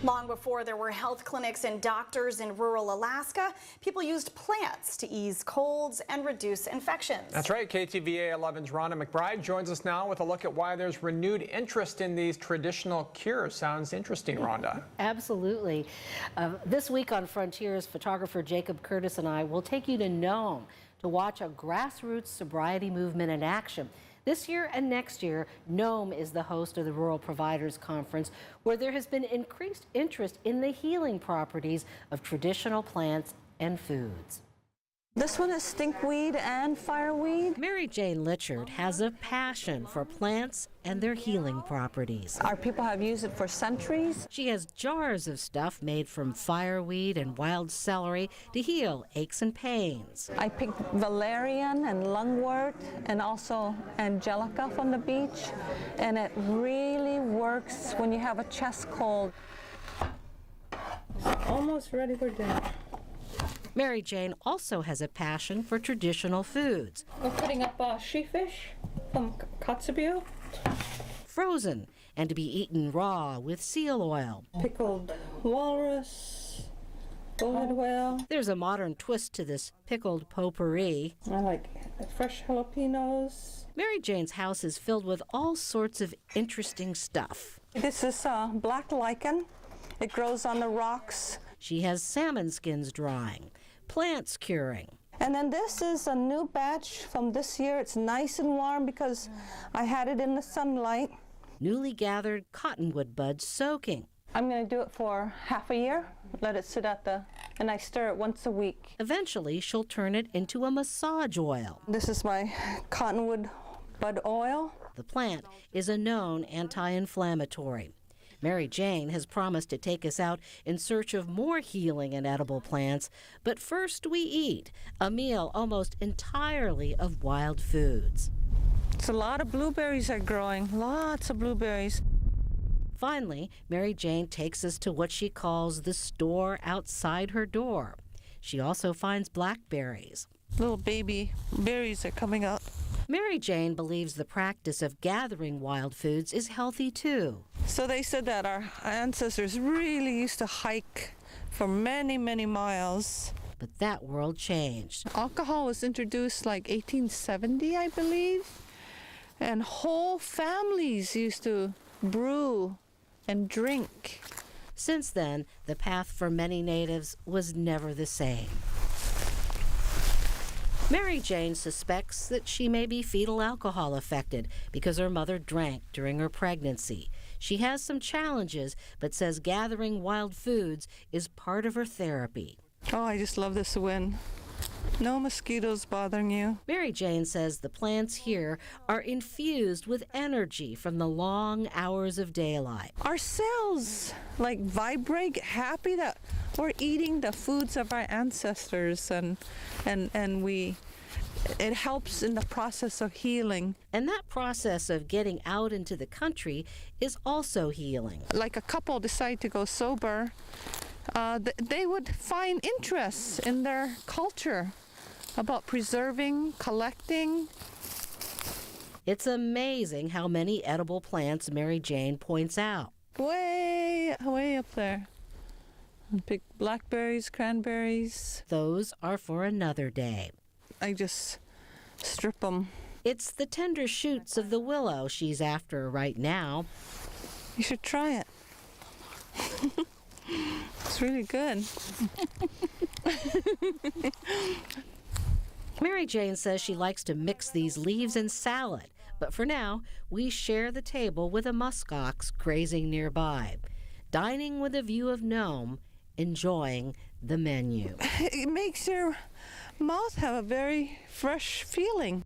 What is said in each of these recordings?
Long before there were health clinics and doctors in rural Alaska, people used plants to ease colds and reduce infections. That's right. KTVA 11's Rhonda McBride joins us now with a look at why there's renewed interest in these traditional cures. Sounds interesting, Rhonda. Absolutely. This week on Frontiers, photographer Jacob Curtis and I will take you to Nome to watch a grassroots sobriety movement in action. This year and next year, Nome is the host of the Rural Providers Conference, where there has been increased interest in the healing properties of traditional plants and foods. This one is stinkweed and fireweed. Mary Jane Litchard has a passion for plants and their healing properties. Our people have used it for centuries. She has jars of stuff made from fireweed and wild celery to heal aches and pains. I picked valerian and lungwort and also angelica from the beach, and it really works when you have a chest cold. Almost ready for dinner. Mary Jane also has a passion for traditional foods. We're putting up sheefish from Kotzebue. Frozen and to be eaten raw with seal oil. Pickled walrus, bullhead whale. There's a modern twist to this pickled potpourri. I like fresh jalapenos. Mary Jane's house is filled with all sorts of interesting stuff. This is black lichen. It grows on the rocks. She has salmon skins drying, plants curing. And then this is a new batch from this year. It's nice and warm because I had it in the sunlight. Newly gathered cottonwood buds soaking. I'm going to do it for half a year, let it sit and I stir it once a week. Eventually, she'll turn it into a massage oil. This is my cottonwood bud oil. The plant is a known anti-inflammatory. Mary Jane has promised to take us out in search of more healing and edible plants, but first we eat a meal almost entirely of wild foods. It's a lot of blueberries are growing, lots of blueberries. Finally, Mary Jane takes us to what she calls the store outside her door. She also finds blackberries. Little baby berries are coming up. Mary Jane believes the practice of gathering wild foods is healthy too. So they said that our ancestors really used to hike for many, many miles. But that world changed. Alcohol was introduced like 1870, I believe. And whole families used to brew and drink. Since then, the path for many natives was never the same. Mary Jane suspects that she may be fetal alcohol affected because her mother drank during her pregnancy. She has some challenges, but says gathering wild foods is part of her therapy. Oh, I just love this wind. No mosquitoes bothering you. Mary Jane says the plants here are infused with energy from the long hours of daylight. Our cells like vibrate, get happy that we're eating the foods of our ancestors, and it helps in the process of healing. And that process of getting out into the country is also healing. Like a couple decide to go sober, they would find interest in their culture about preserving, collecting. It's amazing how many edible plants Mary Jane points out. Way up there. Big blackberries, cranberries. Those are for another day. I just strip them. It's the tender shoots of the willow she's after right now. You should try it. It's really good. Mary Jane says she likes to mix these leaves in salad, but for now, we share the table with a muskox grazing nearby, dining with a view of Nome, enjoying the menu. It makes your mouth have a very fresh feeling.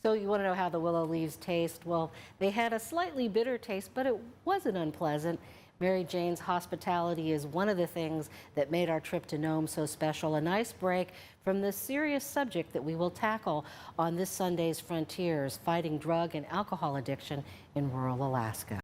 So you want to know how the willow leaves taste? Well, they had a slightly bitter taste, but it wasn't unpleasant. Mary Jane's hospitality is one of the things that made our trip to Nome so special. A nice break from the serious subject that we will tackle on this Sunday's Frontiers, fighting drug and alcohol addiction in rural Alaska.